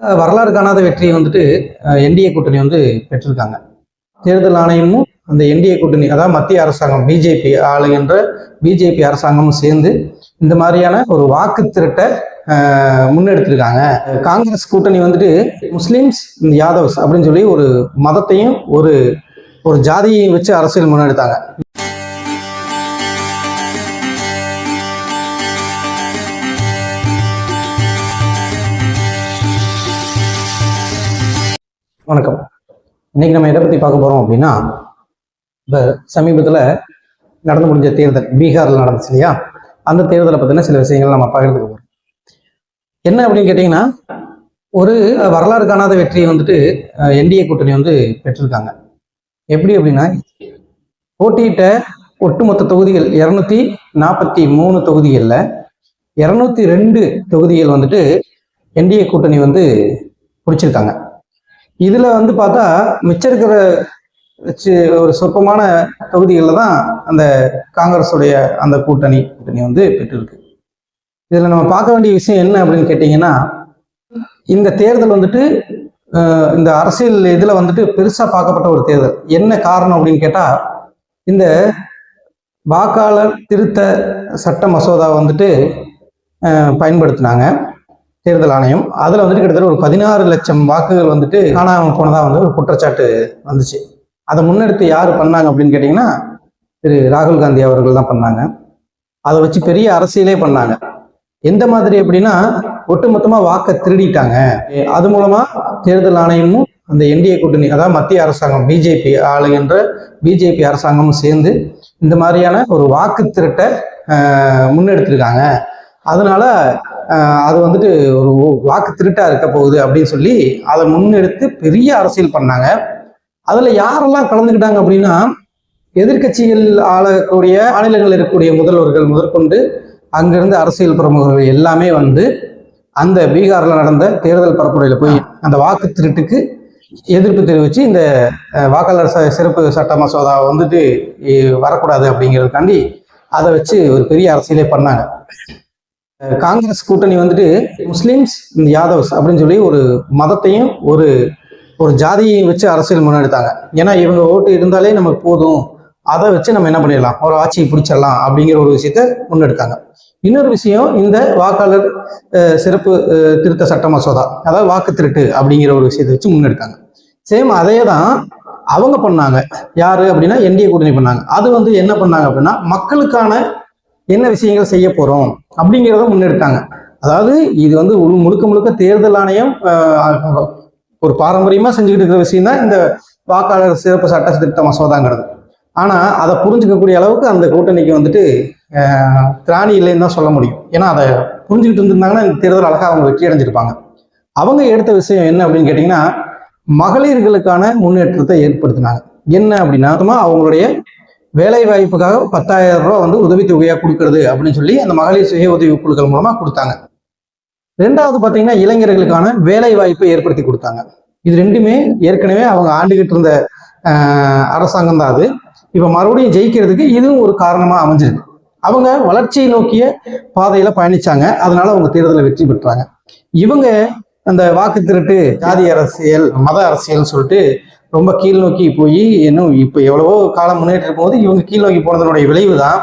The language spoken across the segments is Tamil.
வரலாறு காணாத வெற்றியை வந்துட்டு என்டிஏ கூட்டணி வந்து பெற்றிருக்காங்க. தேர்தல் ஆணையமும் அந்த என்டிஏ கூட்டணி, அதாவது மத்திய அரசாங்கம் பிஜேபி ஆளுகின்ற பிஜேபி அரசாங்கமும் சேர்ந்து இந்த மாதிரியான ஒரு வாக்கு திரட்ட முன்னெடுத்திருக்காங்க. காங்கிரஸ் கூட்டணி வந்துட்டு முஸ்லிம்ஸ் யாதவ்ஸ் அப்படின்னு சொல்லி ஒரு மதத்தையும் ஒரு ஒரு ஜாதியையும் வச்சு அரசியல் முன்னெடுத்தாங்க. வணக்கம். இன்னைக்கு நம்ம எதை பற்றி பார்க்க போகிறோம் அப்படின்னா, இப்போ சமீபத்தில் நடந்து முடிஞ்ச தேர்தல் பீகாரில் நடந்துச்சு இல்லையா, அந்த தேர்தலை பற்றின சில விஷயங்கள் நம்ம பகிர்ந்துக்க போகிறோம். என்ன அப்படின்னு கேட்டிங்கன்னா, ஒரு வரலாறு காணாத வெற்றியை வந்துட்டு என்டிஏ கூட்டணி வந்து பெற்றிருக்காங்க. எப்படி அப்படின்னா, போட்டியிட்ட ஒட்டுமொத்த தொகுதிகள் 243 தொகுதிகளில் 202 தொகுதிகள் வந்துட்டு என்டிஏ கூட்டணி வந்து பிடிச்சிருக்காங்க. இதுல வந்து பார்த்தா மிச்சம் இருக்கிற ஒரு சொற்பமான தொகுதிகளில் தான் அந்த காங்கிரஸுடைய அந்த கூட்டணி வந்து பெற்றிருக்கு. இதுல நம்ம பார்க்க வேண்டிய விஷயம் என்ன அப்படின்னு கேட்டீங்கன்னா, இந்த தேர்தல் வந்துட்டு இந்த அரசியல் இதுல வந்துட்டு பெருசா பார்க்கப்பட்ட ஒரு தேர்தல். என்ன காரணம் அப்படின்னு கேட்டா, இந்த வாக்காளர் திருத்த சட்ட மசோதா வந்துட்டு பயன்படுத்தினாங்க தேர்தல் ஆணையம். அதில் வந்துட்டு கிட்டத்தட்ட ஒரு 16 லட்சம் வாக்குகள் வந்துட்டு காணாமல் போனதாக வந்து ஒரு குற்றச்சாட்டு வந்துச்சு. அதை முன்னெடுத்து யார் பண்ணாங்க அப்படின்னு கேட்டிங்கன்னா, திரு ராகுல் காந்தி அவர்கள் தான் பண்ணாங்க. அதை வச்சு பெரிய அரசியலே பண்ணாங்க. எந்த மாதிரி அப்படின்னா, ஒட்டுமொத்தமாக வாக்கை திருடிட்டாங்க. அது மூலமாக தேர்தல் ஆணையமும் அந்த என்டிஏ கூட்டணி, அதாவது மத்திய அரசாங்கம் பிஜேபி ஆளுகின்ற பிஜேபி அரசாங்கமும் சேர்ந்து இந்த மாதிரியான ஒரு வாக்கு திரட்ட முன்னெடுத்திருக்காங்க. அதனால அது வந்துட்டு ஒரு வாக்கு திருட்டா இருக்க போகுது அப்படின்னு சொல்லி அதை முன்னெடுத்து பெரிய அரசியல் பண்ணாங்க. அதுல யாரெல்லாம் கலந்துக்கிட்டாங்க அப்படின்னா, எதிர்கட்சிகள் ஆளக்கூடிய மாநிலங்கள் இருக்கக்கூடிய முதல்வர்கள் முதற்கொண்டு அங்கிருந்து அரசியல் பிரமுகர்கள் எல்லாமே வந்து அந்த பீகார்ல நடந்த தேர்தல் பரப்புரையில போய் அந்த வாக்கு திருட்டுக்கு எதிர்ப்பு தெரிவித்து இந்த வாக்காளர் சிறப்பு சட்ட மசோதா வந்துட்டு வரக்கூடாது அப்படிங்கிறதுக்காண்டி அதை வச்சு ஒரு பெரிய அரசியலே பண்ணாங்க. காங்கிரஸ் கூட்டணி வந்துட்டு முஸ்லிம்ஸ் யாதவ்ஸ் அப்படின்னு சொல்லி ஒரு மதத்தையும் ஒரு ஒரு ஜாதியையும் வச்சு அரசியல் முன்னெடுத்தாங்க. ஏன்னா இவங்க ஓட்டு இருந்தாலே நமக்கு போதும், அதை வச்சு நம்ம என்ன பண்ணிடலாம், ஒரு ஆட்சியை பிடிச்சிடலாம் அப்படிங்கிற ஒரு விஷயத்த முன்னெடுத்தாங்க. இன்னொரு விஷயம், இந்த வாக்காளர் சிறப்பு திருத்த சட்ட மசோதா, அதாவது வாக்கு திருட்டு அப்படிங்கிற ஒரு விஷயத்தை வச்சு முன்னெடுத்தாங்க. சேம் அதே தான் அவங்க பண்ணாங்க. யாரு அப்படின்னா என்டிஏ கூட்டணி பண்ணாங்க. அது வந்து என்ன பண்ணாங்க அப்படின்னா, மக்களுக்கான என்ன விஷயங்கள் செய்ய போறோம் அப்படிங்கிறத முன்னெடுத்தாங்க. அதாவது இது வந்து முழுக்க முழுக்க தேர்தல் ஆணையம் ஒரு பாரம்பரியமா செஞ்சுக்கிட்டு இருக்கிற விஷயம் தான் இந்த வாக்காளர் சிறப்பு சட்ட திருத்த மசோதாங்கிறது. ஆனா அதை புரிஞ்சுக்கக்கூடிய அளவுக்கு அந்த கூட்டணிக்கு வந்துட்டு திராணி இல்லைன்னு தான் சொல்ல முடியும். ஏன்னா அதை புரிஞ்சுக்கிட்டு இருந்திருந்தாங்கன்னா இந்த தேர்தல் அழகா அவங்க வெற்றி அடைஞ்சிருப்பாங்க. அவங்க எடுத்த விஷயம் என்ன அப்படின்னு கேட்டீங்கன்னா, மகளிர்களுக்கான முன்னேற்றத்தை ஏற்படுத்தினாங்க. என்ன அப்படின்னா, அவங்களுடைய வேலை வாய்ப்புக்காக 10,000 ரூபாய் வந்து உதவித்தொகையா கொடுக்கறது அப்படின்னு சொல்லி அந்த மகளிர் சுய உதவி குழுக்கள் மூலமா கொடுத்தாங்க. ரெண்டாவது பாத்தீங்கன்னா, இளைஞர்களுக்கான வேலை வாய்ப்பை ஏற்படுத்தி கொடுத்தாங்க. இது ரெண்டுமே ஏற்கனவே அவங்க ஆண்டுகிட்டு இருந்த அரசாங்கம் தான் அது. இப்ப மறுபடியும் ஜெயிக்கிறதுக்கு இதுவும் ஒரு காரணமா அமைஞ்சிருக்கு. அவங்க வளர்ச்சியை நோக்கிய பாதையில பயணிச்சாங்க. அதனால அவங்க தேர்தலில் வெற்றி பெற்றாங்க. இவங்க அந்த வாக்கு திருட்டு, ஜாதி அரசியல், மத அரசியல் சொல்லிட்டு ரொம்ப கீழ் நோக்கி போய் இன்னும் இப்போ எவ்வளவோ காலம் முன்னேற்ற போது இவங்க கீழ் நோக்கி போனதனுடைய விளைவு தான்,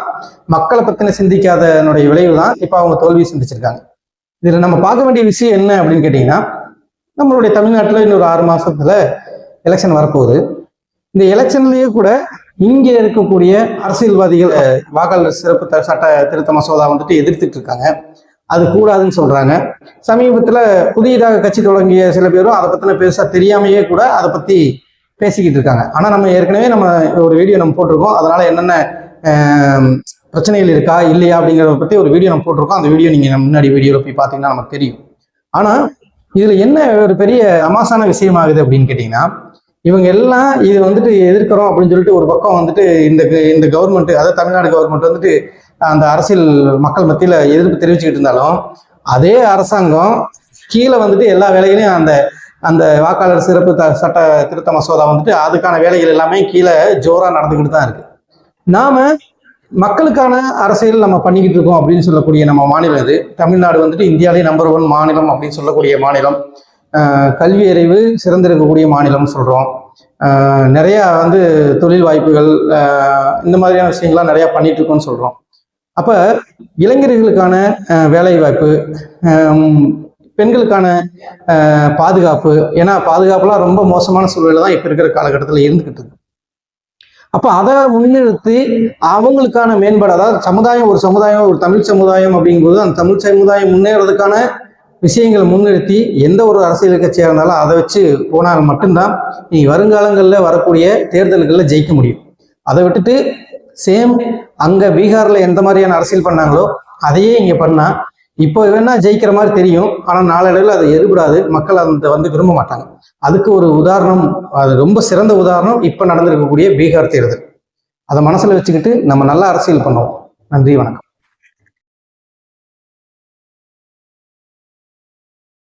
மக்களை பத்தின சிந்திக்காதனுடைய விளைவு தான் இப்போ அவங்க தோல்வி சிந்திச்சிருக்காங்க. இதுல நம்ம பார்க்க வேண்டிய விஷயம் என்ன அப்படின்னு கேட்டீங்கன்னா, நம்மளுடைய தமிழ்நாட்டில் இன்னொரு 6 மாசத்துல எலெக்ஷன் வரப்போகுது. இந்த எலெக்ஷன்லயே கூட இங்க இருக்கக்கூடிய அரசியல்வாதிகள் வாக்காளர் சிறப்பு சட்ட திருத்த மசோதா வந்துட்டு எதிர்த்துட்டு இருக்காங்க. அது கூடாதுன்னு சொல்றாங்க. சமீபத்துல புதியதாக கட்சி தொடங்கிய சில பேரும் அதை பத்தின பெருசா தெரியாமையே கூட அதை பத்தி பேசிக்கிட்டு இருக்காங்க. ஆனா நம்ம ஏற்கனவே நம்ம ஒரு வீடியோ நம்ம போட்டிருக்கோம். அதனால என்னென்ன பிரச்சனைகள் இருக்கா இல்லையா அப்படிங்கிறத பத்தி ஒரு வீடியோ நம்ம போட்டிருக்கோம். அந்த வீடியோ நீங்க முன்னாடி வீடியோல போய் பாத்தீங்கன்னா நமக்கு தெரியும். ஆனா இதுல என்ன ஒரு பெரிய அமாசான விஷயம் ஆகுது அப்படின்னு கேட்டீங்கன்னா, இவங்க எல்லாம் இது வந்துட்டு எதிர்க்கிறோம் அப்படின்னு சொல்லிட்டு ஒரு பக்கம் வந்துட்டு இந்த கவர்மெண்ட், அதாவது தமிழ்நாடு கவர்மெண்ட் வந்துட்டு அந்த அரசியல் மக்கள் மத்தியில எதிர்ப்பு தெரிவிச்சுக்கிட்டு இருந்தாலும், அதே அரசாங்கம் கீழே வந்துட்டு எல்லா வேலைகளையும் அந்த அந்த வாக்காளர் சிறப்பு சட்ட திருத்த மசோதா வந்துட்டு அதுக்கான வேலைகள் எல்லாமே கீழே ஜோரா நடந்துக்கிட்டு தான் இருக்கு. நாம மக்களுக்கான அரசியல் நம்ம பண்ணிக்கிட்டு இருக்கோம் அப்படின்னு சொல்லக்கூடிய நம்ம மாநிலம் இது. தமிழ்நாடு வந்துட்டு இந்தியாவிலே நம்பர் 1 மாநிலம் அப்படின்னு சொல்லக்கூடிய மாநிலம். கல்வி அறிவு சிறந்திருக்கக்கூடிய மாநிலம்னு சொல்கிறோம். நிறையா தொழில் வாய்ப்புகள் இந்த மாதிரியான விஷயங்கள்லாம் நிறையா பண்ணிட்டு இருக்கோம்னு சொல்கிறோம். அப்போ இளைஞர்களுக்கான வேலை வாய்ப்பு, பெண்களுக்கான பாதுகாப்பு, ஏன்னா பாதுகாப்புலாம் ரொம்ப மோசமான சூழ்நிலை தான் இப்போ இருக்கிற காலகட்டத்தில் இருந்துக்கிட்டு இருக்கு. அப்போ அதை முன்னிறுத்தி அவங்களுக்கான மேம்பாடு, அதாவது ஒரு சமுதாயம் ஒரு தமிழ் சமுதாயம் அப்படிங்கும்போது அந்த தமிழ் சமுதாயம் முன்னேறதுக்கான விஷயங்களை முன்னிறுத்தி எந்த ஒரு அரசியல் கட்சியாக இருந்தாலும் அதை வச்சு போனால் மட்டும்தான் நீ வருங்காலங்களில் வரக்கூடிய தேர்தல்களில் ஜெயிக்க முடியும். அதை விட்டுட்டு சேம் அங்கே பீகாரில் எந்த மாதிரியான அரசியல் பண்ணாங்களோ அதையே இங்கே பண்ணால் இப்போ வேணா ஜெயிக்கிற மாதிரி தெரியும், ஆனால் நாளடைவில் அது எதிர்படாது, மக்கள் அதை விரும்ப மாட்டாங்க. அதுக்கு ஒரு உதாரணம், அது ரொம்ப சிறந்த உதாரணம் இப்போ நடந்திருக்கக்கூடிய பீகார் தேர்தல். அதை மனசில் வச்சுக்கிட்டு நம்ம நல்ல அரசியல் பண்ணுவோம். நன்றி, வணக்கம்.